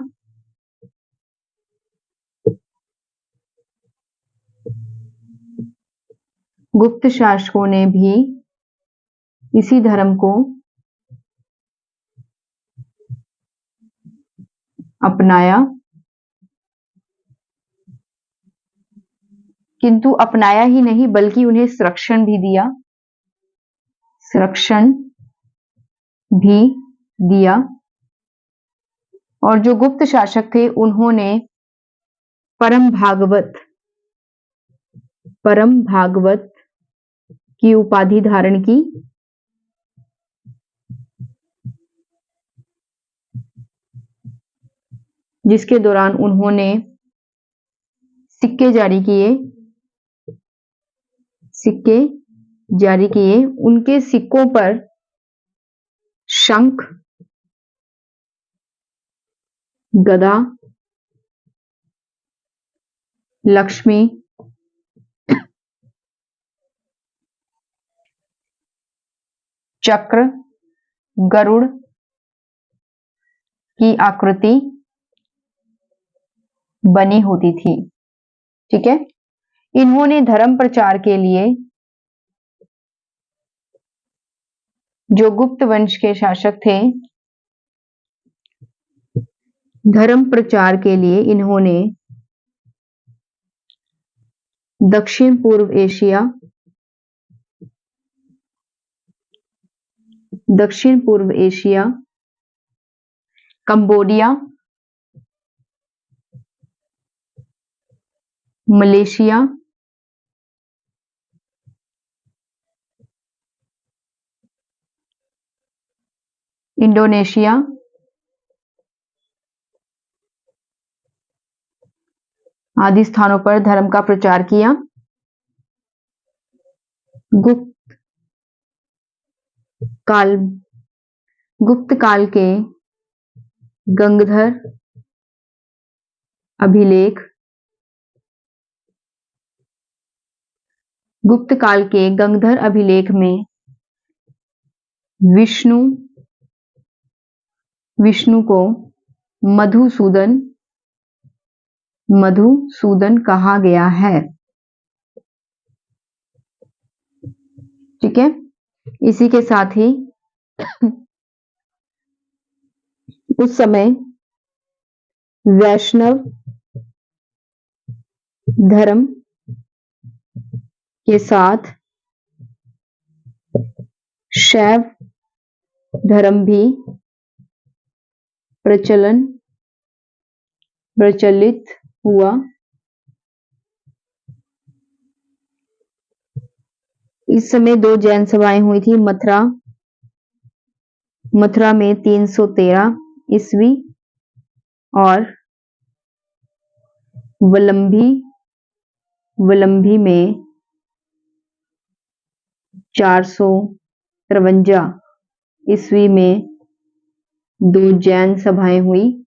गुप्त शासकों ने भी इसी धर्म को अपनाया, किंतु अपनाया ही नहीं बल्कि उन्हें संरक्षण भी दिया। और जो गुप्त शासक थे उन्होंने परम भागवत की उपाधि धारण की, जिसके दौरान उन्होंने सिक्के जारी किए। उनके सिक्कों पर शंख, गदा, लक्ष्मी, चक्र, गरुड़ की आकृति बनी होती थी। ठीक है, इन्होंने धर्म प्रचार के लिए, जो गुप्त वंश के शासक थे, धर्म प्रचार के लिए इन्होंने दक्षिण पूर्व एशिया, कंबोडिया, मलेशिया, इंडोनेशिया, आदि स्थानों पर धर्म का प्रचार किया। गुप्त काल के गंगधर अभिलेख में विष्णु को मधुसूदन कहा गया है। ठीक है। इसी के साथ ही उस समय वैष्णव धर्म के साथ शैव धर्म भी प्रचलित हुआ। इस समय दो जैन सभाएं हुई थी मथुरा में 313 ईस्वी और वलंभी में 453 ईस्वी में दो जैन सभाएं हुई।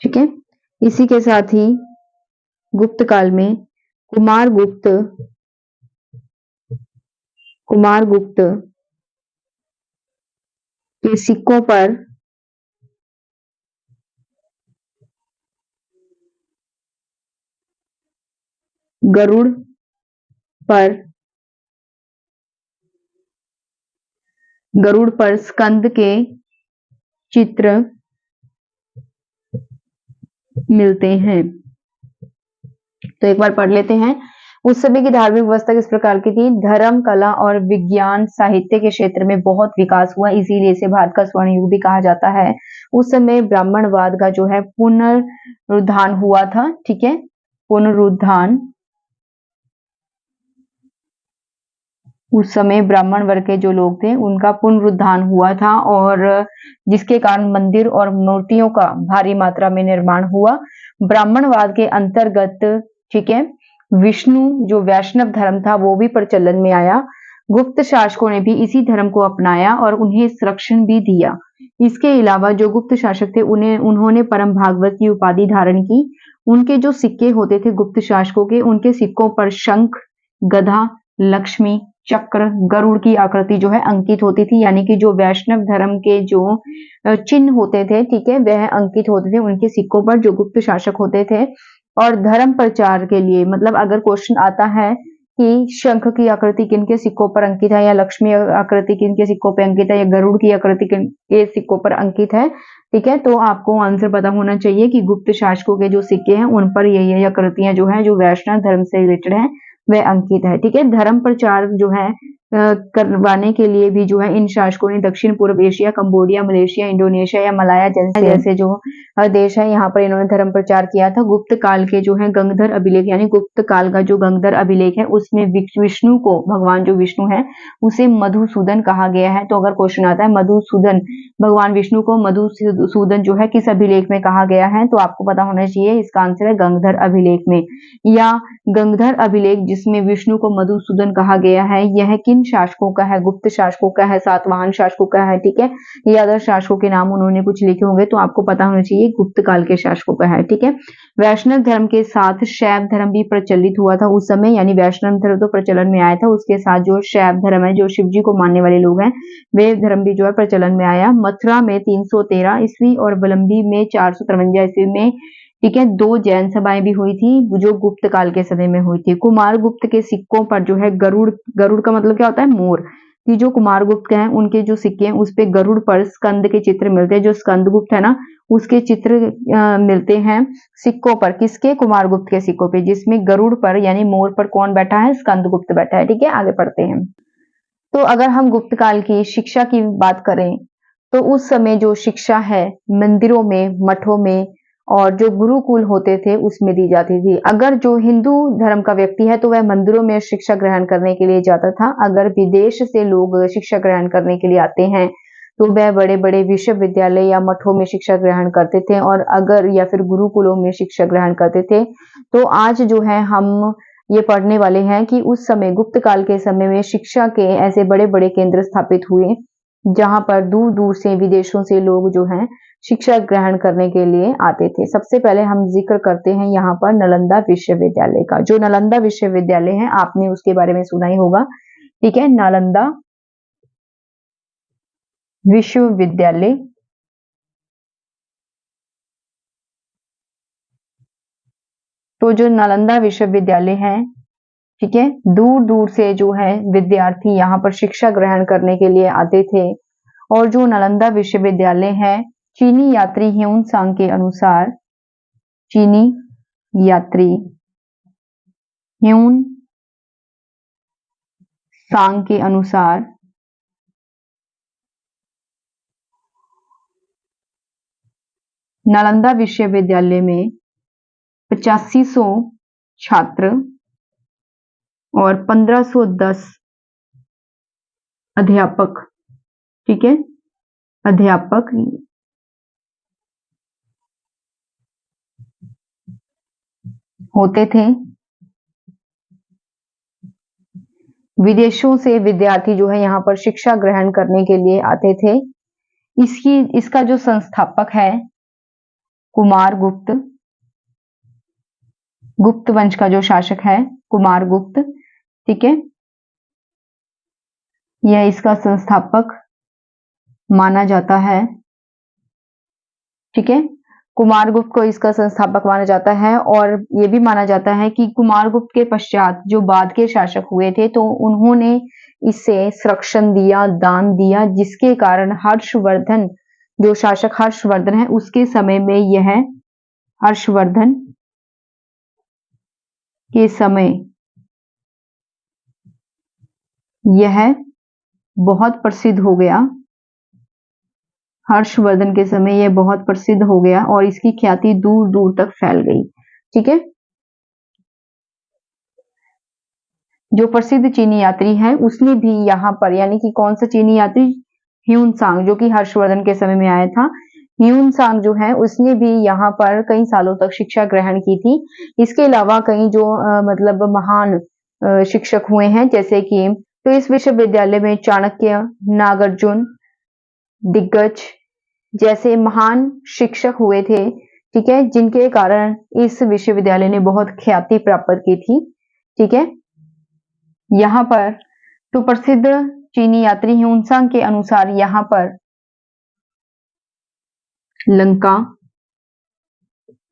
ठीक है। इसी के साथ ही गुप्त काल में कुमारगुप्त के सिक्कों पर गरुड़ पर स्कंद के चित्र मिलते हैं। तो एक बार पढ़ लेते हैं। उस समय की धार्मिक व्यवस्था किस प्रकार की थी? धर्म, कला और विज्ञान, साहित्य के क्षेत्र में बहुत विकास हुआ, इसीलिए इसे भारत का स्वर्ण युग भी कहा जाता है। उस समय ब्राह्मणवाद का जो है पुनरुत्थान हुआ था। ठीक है, पुनरुत्थान। उस समय ब्राह्मण वर्ग के जो लोग थे उनका पुनरुत्थान हुआ था और जिसके कारण मंदिर और मूर्तियों का भारी मात्रा में निर्माण हुआ। ब्राह्मणवाद के अंतर्गत, ठीक है, विष्णु जो वैष्णव धर्म था वो भी प्रचलन में आया। गुप्त शासकों ने भी इसी धर्म को अपनाया और उन्हें संरक्षण भी दिया। इसके अलावा जो गुप्त शासक थे उन्होंने परम भागवत की उपाधि धारण की। उनके जो सिक्के होते थे गुप्त शासकों के, उनके सिक्कों पर शंख, गदा, लक्ष्मी, चक्र, गरुड़ की आकृति जो है अंकित होती थी, यानी कि जो वैष्णव धर्म के जो चिन्ह होते थे, ठीक है, वह अंकित होते थे उनके सिक्कों पर जो गुप्त शासक होते थे। और धर्म प्रचार के लिए, मतलब अगर क्वेश्चन आता है कि शंख की आकृति किनके सिक्कों पर अंकित है, या लक्ष्मी आकृति किनके सिक्कों पर अंकित है, या गरुड़ की आकृति किनके सिक्कों पर अंकित है, ठीक है, तो आपको आंसर पता होना चाहिए कि गुप्त शासकों के जो सिक्के हैं उन पर ये आकृतियां जो है जो वैष्णव धर्म से रिलेटेड है वह अंकित है। ठीक है, धर्म प्रचार जो है करवाने के लिए भी जो है इन शासकों ने दक्षिण पूर्व एशिया, कंबोडिया, मलेशिया, इंडोनेशिया या मलाया जैसे जो देश है यहाँ पर इन्होंने धर्म प्रचार किया था। गुप्त काल के जो है गंगधर अभिलेख, यानी गुप्त काल का जो गंगधर अभिलेख है उसमें विष्णु को, भगवान जो विष्णु है उसे मधुसूदन कहा गया है। तो अगर क्वेश्चन आता है मधुसूदन, भगवान विष्णु को मधुसूदन जो है किस अभिलेख में कहा गया है, तो आपको पता होना चाहिए इसका आंसर है गंगधर अभिलेख में। या गंगधर अभिलेख जिसमें विष्णु को मधुसूदन कहा गया है, यह किन शासकों का है? गुप्त शासकों का है, सातवाहन शासकों का है, ठीक है, ये अदर शासकों के नाम उन्होंने कुछ लिखे होंगे तो आपको पता होना चाहिए गुप्त काल के शासकों का है। ठीक है, वैष्णव धर्म के साथ शैव धर्म भी प्रचलित हुआ था उस समय, यानी वैष्णव धर्म तो प्रचलन में आया था, उसके साथ जो शैव धर्म है, जो शिव जी को मानने वाले लोग हैं, वे धर्म भी जो है प्रचलन में आया। मथुरा में 313 ईस्वी और वलंभी में 453 ईस्वी में, ठीक है, दो जैन सभाएं भी हुई थी जो गुप्त काल के समय में हुई थी। कुमारगुप्त के सिक्कों पर जो है गरुड़ का मतलब क्या होता है? मोर। कि जो कुमारगुप्त हैं उनके जो सिक्के हैं उस पे गरुड़ पर स्कंद के चित्र मिलते हैं। जो स्कंदगुप्त है ना उसके चित्र मिलते हैं सिक्कों पर। किसके? कुमारगुप्त के सिक्कों पे, जिसमें गरुड़ पर यानी मोर पर कौन बैठा है? स्कंदगुप्त बैठा है। ठीक है, आगे पढ़ते हैं। तो अगर हम गुप्त काल की शिक्षा की बात करें तो उस समय जो शिक्षा है मंदिरों में, मठों में और जो गुरुकुल होते थे उसमें दी जाती थी। अगर जो हिंदू धर्म का व्यक्ति है तो वह मंदिरों में शिक्षा ग्रहण करने के लिए जाता था। अगर विदेश से लोग शिक्षा ग्रहण करने के लिए आते हैं तो वह बड़े बड़े विश्वविद्यालय या मठों में शिक्षा ग्रहण करते थे, और अगर या फिर गुरुकुलों में शिक्षा ग्रहण करते थे। तो आज जो है हम ये पढ़ने वाले हैं कि उस समय गुप्त काल के समय में शिक्षा के ऐसे बड़े बड़े केंद्र स्थापित हुए जहां पर दूर दूर से विदेशों से लोग जो हैं शिक्षा ग्रहण करने के लिए आते थे। सबसे पहले हम जिक्र करते हैं यहाँ पर नालंदा विश्वविद्यालय का। जो नालंदा विश्वविद्यालय है आपने उसके बारे में सुना ही होगा। ठीक है, नालंदा विश्वविद्यालय तो जो नालंदा विश्वविद्यालय है, ठीक है, दूर दूर से जो है विद्यार्थी यहाँ पर शिक्षा ग्रहण करने के लिए आते थे। और जो नालंदा विश्वविद्यालय है, चीनी यात्री ह्यून-सांग के अनुसार, चीनी यात्री ह्यून-सांग के अनुसार नालंदा विश्वविद्यालय में 8500 छात्र और 1510 अध्यापक, ठीक है, अध्यापक होते थे। विदेशों से विद्यार्थी जो है यहाँ पर शिक्षा ग्रहण करने के लिए आते थे। इसका जो संस्थापक है कुमारगुप्त, गुप्त वंश का जो शासक है कुमारगुप्त, ठीक है, यह इसका संस्थापक माना जाता है, ठीक है। कुमारगुप्त को इसका संस्थापक माना जाता है और ये भी माना जाता है कि कुमारगुप्त के पश्चात जो बाद के शासक हुए थे तो उन्होंने इसे संरक्षण दिया, दान दिया, जिसके कारण हर्षवर्धन, जो शासक हर्षवर्धन है, उसके समय में यह हर्षवर्धन के समय यह बहुत प्रसिद्ध हो गया। हर्षवर्धन के समय यह बहुत प्रसिद्ध हो गया और इसकी ख्याति दूर दूर तक फैल गई, ठीक है। जो प्रसिद्ध चीनी यात्री है उसने भी यहाँ पर, यानी कि कौन सा चीनी यात्री, ह्यून-सांग, जो कि हर्षवर्धन के समय में आया था। ह्यून-सांग जो है उसने भी यहाँ पर कई सालों तक शिक्षा ग्रहण की थी। इसके अलावा कई जो मतलब महान शिक्षक हुए हैं, जैसे कि तो इस विश्वविद्यालय में चाणक्य, नागार्जुन, दिग्गज जैसे महान शिक्षक हुए थे, ठीक है, जिनके कारण इस विश्वविद्यालय ने बहुत ख्याति प्राप्त की थी, ठीक है। यहाँ पर तो प्रसिद्ध चीनी यात्री ह्यून-सांग के अनुसार यहाँ पर लंका,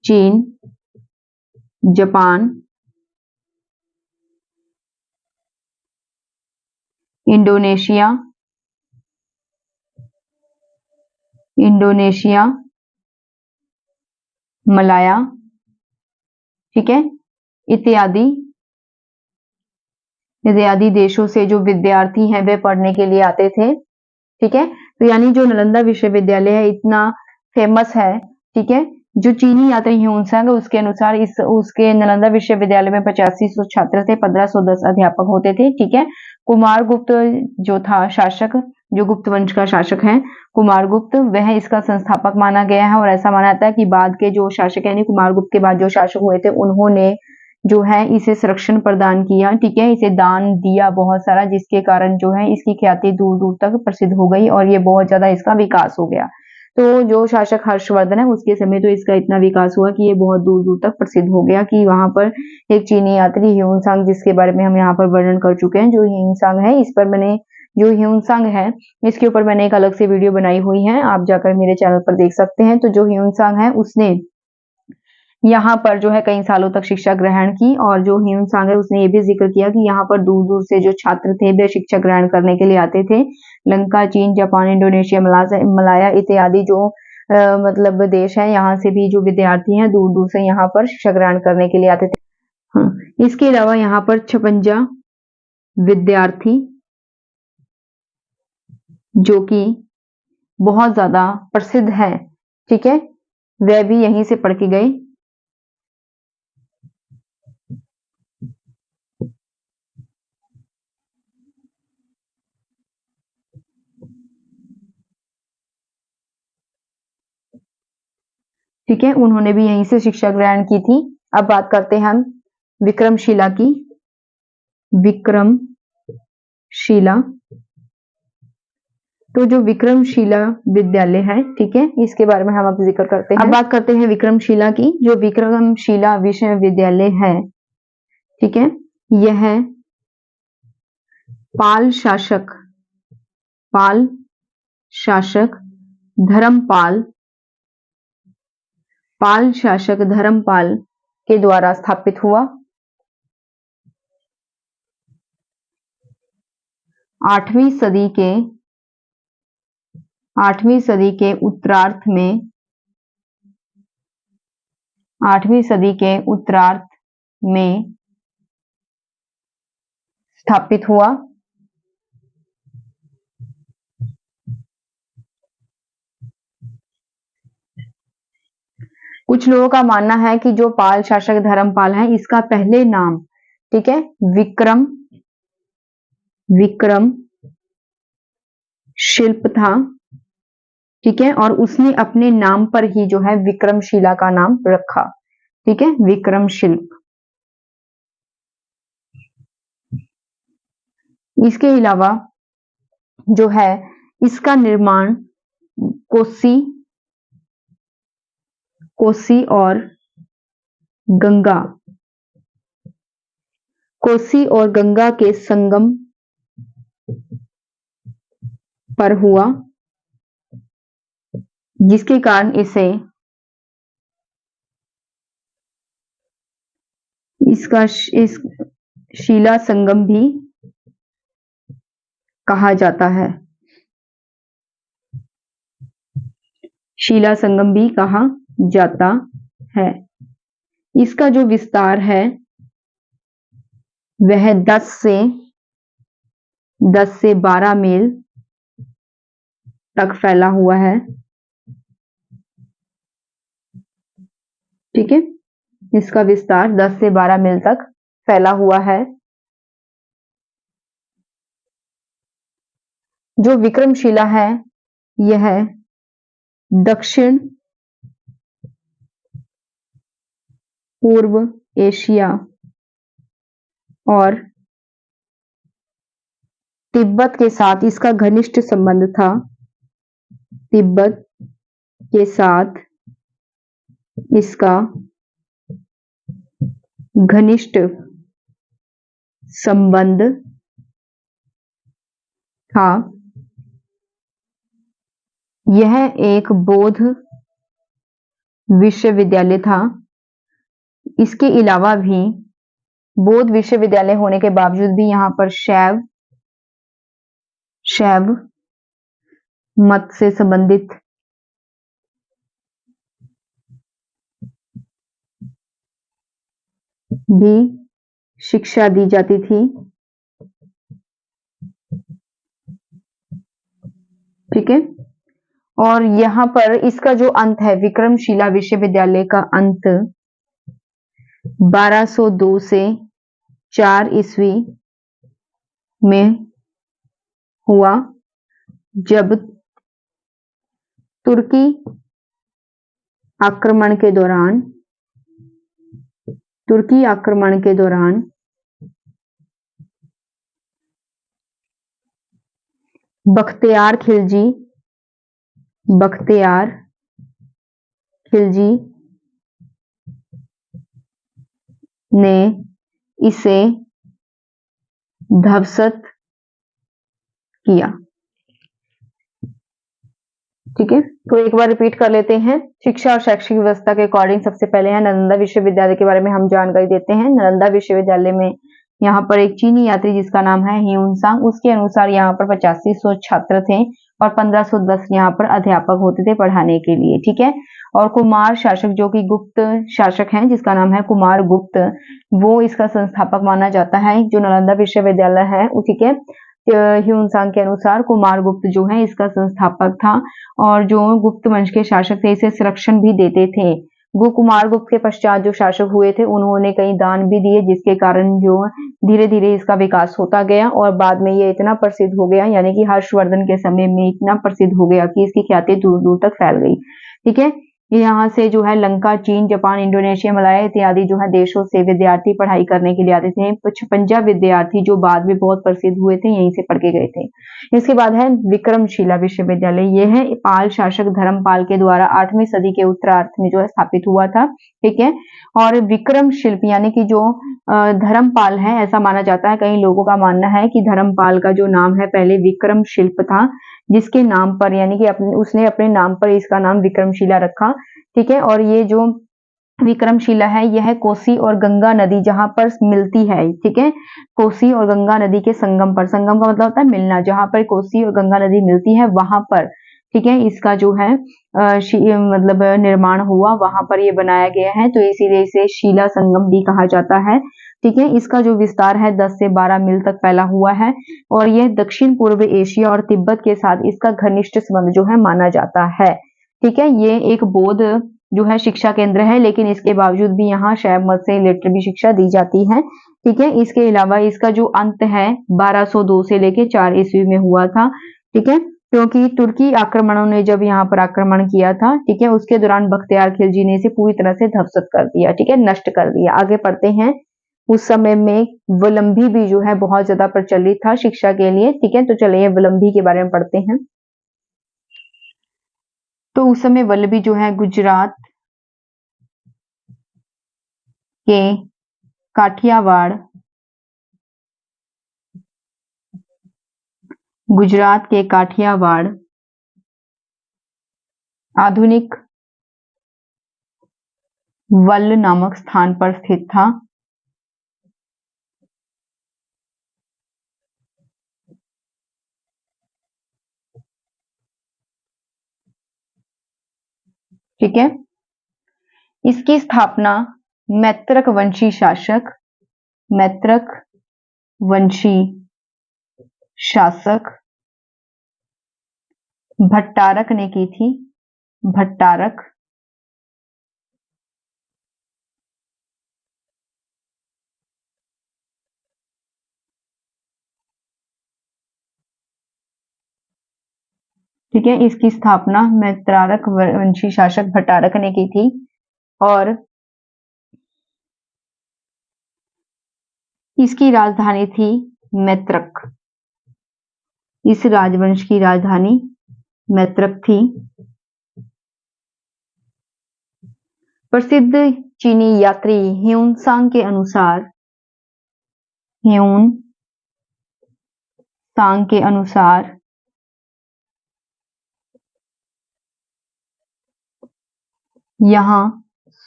चीन, जापान, इंडोनेशिया, मलाया, ठीक है, इत्यादि देशों से जो विद्यार्थी हैं वे पढ़ने के लिए आते थे, ठीक है। तो यानी जो नालंदा विश्वविद्यालय है इतना फेमस है, ठीक है। जो चीनी यात्री ह्यून-सांग है उसके अनुसार उसके नालंदा विश्वविद्यालय में 8500 छात्र थे, 1510 अध्यापक होते थे, ठीक है। कुमारगुप्त जो था शासक, जो गुप्त वंश का शासक है कुमारगुप्त, वह इसका संस्थापक माना गया है और ऐसा माना जाता है कि बाद के जो शासक यानी कुमारगुप्त के बाद जो शासक हुए थे उन्होंने जो है इसे संरक्षण प्रदान किया, ठीक है, इसे दान दिया बहुत सारा, जिसके कारण जो है इसकी ख्याति दूर दूर तक प्रसिद्ध हो गई और ये बहुत ज्यादा इसका विकास हो गया। तो जो शासक हर्षवर्धन है उसके समय तो इसका इतना विकास हुआ कि ये बहुत दूर दूर तक प्रसिद्ध हो गया कि वहां पर एक चीनी यात्री ह्यून-सांग, जिसके बारे में हम यहाँ पर वर्णन कर चुके हैं, जो ह्यून-सांग है, इस पर मैंने जो ह्यून-सांग है इसके ऊपर मैंने एक अलग से वीडियो बनाई हुई है, आप जाकर मेरे चैनल पर देख सकते हैं। तो जो ह्यून-सांग है उसने यहाँ पर जो है कई सालों तक शिक्षा ग्रहण की और जो ह्यून-सांग है उसने ये भी जिक्र किया कि यहाँ पर दूर दूर से जो छात्र थे वे शिक्षा ग्रहण करने के लिए आते थे। लंका, चीन, जापान, इंडोनेशिया, मलाया इत्यादि जो मतलब देश है, यहाँ से भी जो विद्यार्थी हैं दूर दूर से यहाँ पर शिक्षा ग्रहण करने के लिए आते थे। हाँ, इसके अलावा यहाँ पर 56 विद्यार्थी जो कि बहुत ज्यादा प्रसिद्ध है, ठीक है, वह भी यहीं से पढ़ के गए। ठीक है, उन्होंने भी यहीं से शिक्षा ग्रहण की थी। अब बात करते हैं हम विक्रमशिला की। विक्रमशिला, तो जो विक्रमशिला विद्यालय है, ठीक है, इसके बारे में हम अब जिक्र करते हैं। अब बात करते हैं विक्रमशिला की। जो विक्रमशिला विश्वविद्यालय है, ठीक है, यह पाल शासक धर्मपाल के द्वारा स्थापित हुआ। 8वीं सदी के उत्तरार्ध में स्थापित हुआ। कुछ लोगों का मानना है कि जो पाल शासक धर्मपाल है, इसका पहले नाम, ठीक है, विक्रम शिल्प था, ठीक है, और उसने अपने नाम पर ही जो है विक्रमशिला का नाम रखा, ठीक है, विक्रम शिल्प। इसके अलावा जो है इसका निर्माण कोसी और गंगा के संगम पर हुआ, जिसके कारण इसे इस शिला संगम भी कहा जाता है। शिला संगम भी कहा जाता है। इसका जो विस्तार है वह 10 से 12 मील तक फैला हुआ है, ठीक है, इसका विस्तार 10 से 12 मील तक फैला हुआ है। जो विक्रमशिला है यह दक्षिण पूर्व एशिया और तिब्बत के साथ इसका घनिष्ठ संबंध था। तिब्बत के साथ इसका घनिष्ठ संबंध था। यह एक बौद्ध विश्वविद्यालय था। इसके अलावा भी बौद्ध विश्वविद्यालय होने के बावजूद भी यहाँ पर शैव मत से संबंधित भी शिक्षा दी जाती थी, ठीक है। और यहाँ पर इसका जो अंत है, विक्रमशिला विश्वविद्यालय का अंत 1202 से 4 ईस्वी में हुआ, जब तुर्की आक्रमण के दौरान बख्तियार खिलजी ने इसे ध्वस्त किया, ठीक है। तो एक बार रिपीट कर लेते हैं। शिक्षा और शैक्षिक व्यवस्था के अकॉर्डिंग सबसे पहले है नालंदा विश्वविद्यालय के बारे में हम जानकारी देते हैं। नालंदा विश्वविद्यालय में यहाँ पर एक चीनी यात्री जिसका नाम है ह्यूनसांग, उसके अनुसार यहाँ पर 8500 छात्र थे और 1510 यहाँ पर अध्यापक होते थे पढ़ाने के लिए, ठीक है। और कुमार शासक जो कि गुप्त शासक हैं, जिसका नाम है कुमार गुप्त, वो इसका संस्थापक माना जाता है। जो नालंदा विश्वविद्यालय है उसी के ह्यूनसांग के अनुसार कुमार गुप्त जो है इसका संस्थापक था, और जो गुप्त वंश के शासक थे इसे संरक्षण भी देते थे। कुमार गुप्त के पश्चात जो शासक हुए थे उन्होंने कई दान भी दिए, जिसके कारण जो धीरे धीरे इसका विकास होता गया और बाद में ये इतना प्रसिद्ध हो गया, यानी कि हर्षवर्धन के समय में इतना प्रसिद्ध हो गया कि इसकी ख्याति दूर दूर तक फैल गई, ठीक है। यहाँ से जो है लंका, चीन, जापान, इंडोनेशिया, मलाया इत्यादि जो है देशों से विद्यार्थी पढ़ाई करने के लिए आते थे। 56 विद्यार्थी जो बाद में बहुत प्रसिद्ध हुए थे यहीं से पढ़ के गए थे। इसके बाद है विक्रमशिला विश्वविद्यालय। यह है पाल शासक धर्मपाल के द्वारा 8वीं सदी के उत्तरार्ध में जो है स्थापित हुआ था, ठीक है। और विक्रम शिल्प यानी कि जो धर्मपाल है, ऐसा माना जाता है, कई लोगों का मानना है कि धर्मपाल का जो नाम है पहले विक्रम शिल्प था, जिसके नाम पर यानी कि उसने अपने नाम पर इसका नाम विक्रमशिला रखा, ठीक है। और ये जो विक्रमशिला है, यह कोसी और गंगा नदी जहां पर मिलती है, ठीक है, कोसी और गंगा नदी के संगम पर, संगम का मतलब होता है मिलना, जहां पर कोसी और गंगा नदी मिलती है वहां पर, ठीक है, इसका जो है मतलब निर्माण हुआ, वहां पर ये बनाया गया है, तो इसीलिए इसे शिला संगम भी कहा जाता है, ठीक है। इसका जो विस्तार है 10 से 12 मील तक फैला हुआ है और यह दक्षिण पूर्व एशिया और तिब्बत के साथ इसका घनिष्ठ संबंध जो है माना जाता है, ठीक है। ये एक बौद्ध जो है शिक्षा केंद्र है, लेकिन इसके बावजूद भी यहाँ शैव मत से रिलेटेड भी शिक्षा दी जाती है, ठीक है। इसके अलावा इसका जो अंत है 1202 से लेके 4 ईस्वी में हुआ था, ठीक है, क्योंकि तुर्की आक्रमणों ने जब यहाँ पर आक्रमण किया था, ठीक है, उसके दौरान बख्तियार खिलजी ने इसे पूरी तरह से ध्वस्त कर दिया, ठीक है, नष्ट कर दिया। आगे पढ़ते हैं। उस समय में वलंभी भी जो है बहुत ज्यादा प्रचलित था शिक्षा के लिए, ठीक है, तो चलिए वलंभी के बारे में पढ़ते हैं। तो उस समय वल्लभी जो है गुजरात के काठियावाड़, गुजरात के काठियावाड़ आधुनिक वल्ल नामक स्थान पर स्थित था। ठीक है, इसकी स्थापना मैत्रक वंशी शासक, मैत्रक वंशी शासक भट्टारक ने की थी। भट्टारक, ठीक है, इसकी स्थापना मैत्रारक वंशी शासक भट्टारक ने की थी और इसकी राजधानी थी मैत्रक। इस राजवंश की राजधानी मैत्रक थी। प्रसिद्ध चीनी यात्री ह्यून-सांग के अनुसार, ह्यून-सांग के अनुसार यहाँ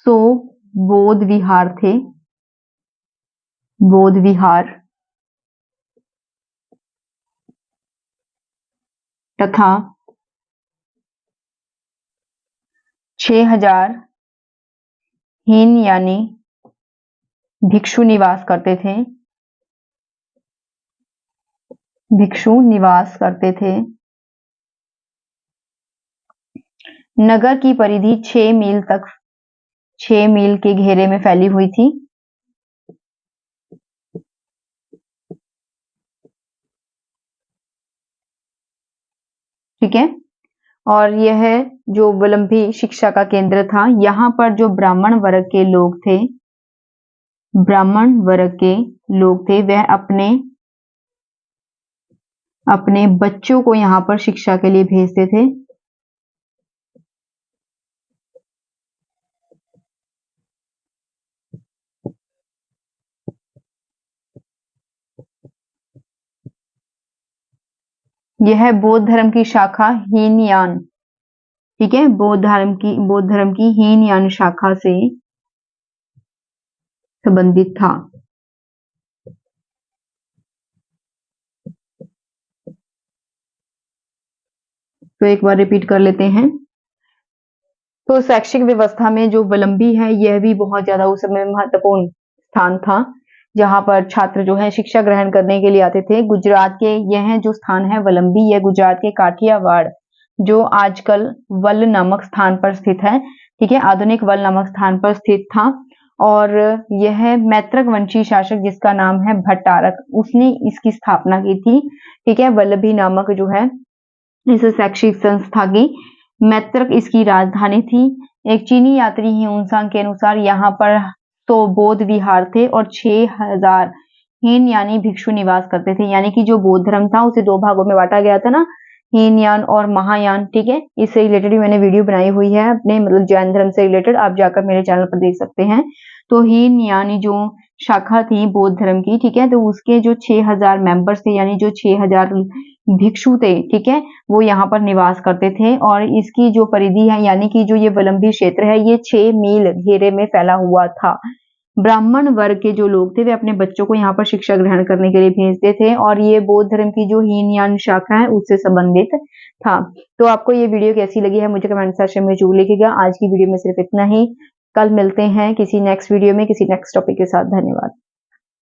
100 बौद्ध विहार थे, बौद्ध विहार, तथा 6000 हीन यानी भिक्षु निवास करते थे, भिक्षु निवास करते थे। नगर की परिधि 6 मील तक, 6 मील के घेरे में फैली हुई थी। ठीक है, और यह जो वलंभी शिक्षा का केंद्र था, यहाँ पर जो ब्राह्मण वर्ग के लोग थे, ब्राह्मण वर्ग के लोग थे, वह अपने बच्चों को यहाँ पर शिक्षा के लिए भेजते थे। यह बौद्ध धर्म की शाखा हीनयान, ठीक है, बौद्ध धर्म की हीनयान शाखा से संबंधित था। तो एक बार रिपीट कर लेते हैं। तो शैक्षिक व्यवस्था में जो वलंभी है, यह भी बहुत ज्यादा उस समय महत्वपूर्ण स्थान था, जहां पर छात्र जो है शिक्षा ग्रहण करने के लिए आते थे। गुजरात के यह जो स्थान है वलंभी, यह गुजरात के काठियावाड़, जो आजकल वल्ल नामक स्थान पर स्थित है, ठीक है, आधुनिक वल्ल नामक स्थान पर स्थित था। और यह मैत्रक वंशी शासक जिसका नाम है भट्टारक, उसने इसकी स्थापना की थी, ठीक है, वल्लभी नामक जो है इस शैक्षिक संस्था की। मैत्रक इसकी राजधानी थी। एक चीनी यात्री ह्यून-सांग के अनुसार यहाँ पर 100 बौद्ध विहार थे और 6000 हीन यानी भिक्षु निवास करते थे। यानी कि जो बौद्ध धर्म था उसे 2 भागों में बांटा गया था ना, हीनयान और महायान, ठीक है, इससे रिलेटेड भी मैंने वीडियो बनाई हुई है अपने मतलब जैन धर्म से रिलेटेड, आप जाकर मेरे चैनल पर देख सकते हैं। तो हीनयानी जो शाखा थी बौद्ध धर्म की, ठीक है, तो उसके जो 6000 मेंबर्स थे, यानी जो 6000 भिक्षु थे, ठीक है, वो यहाँ पर निवास करते थे। और इसकी जो परिधि है, यानी कि जो ये वलंबी क्षेत्र है, ये 6 मील घेरे में फैला हुआ था। ब्राह्मण वर्ग के जो लोग थे वे अपने बच्चों को यहाँ पर शिक्षा ग्रहण करने के लिए भेजते थे, और ये बौद्ध धर्म की जो हीनयान शाखा है उससे संबंधित था। तो आपको ये वीडियो कैसी लगी है मुझे कमेंट सेक्शन में जरूर लिखिएगा। आज की वीडियो में सिर्फ इतना ही। कल मिलते हैं किसी नेक्स्ट वीडियो में किसी नेक्स्ट टॉपिक के साथ। धन्यवाद।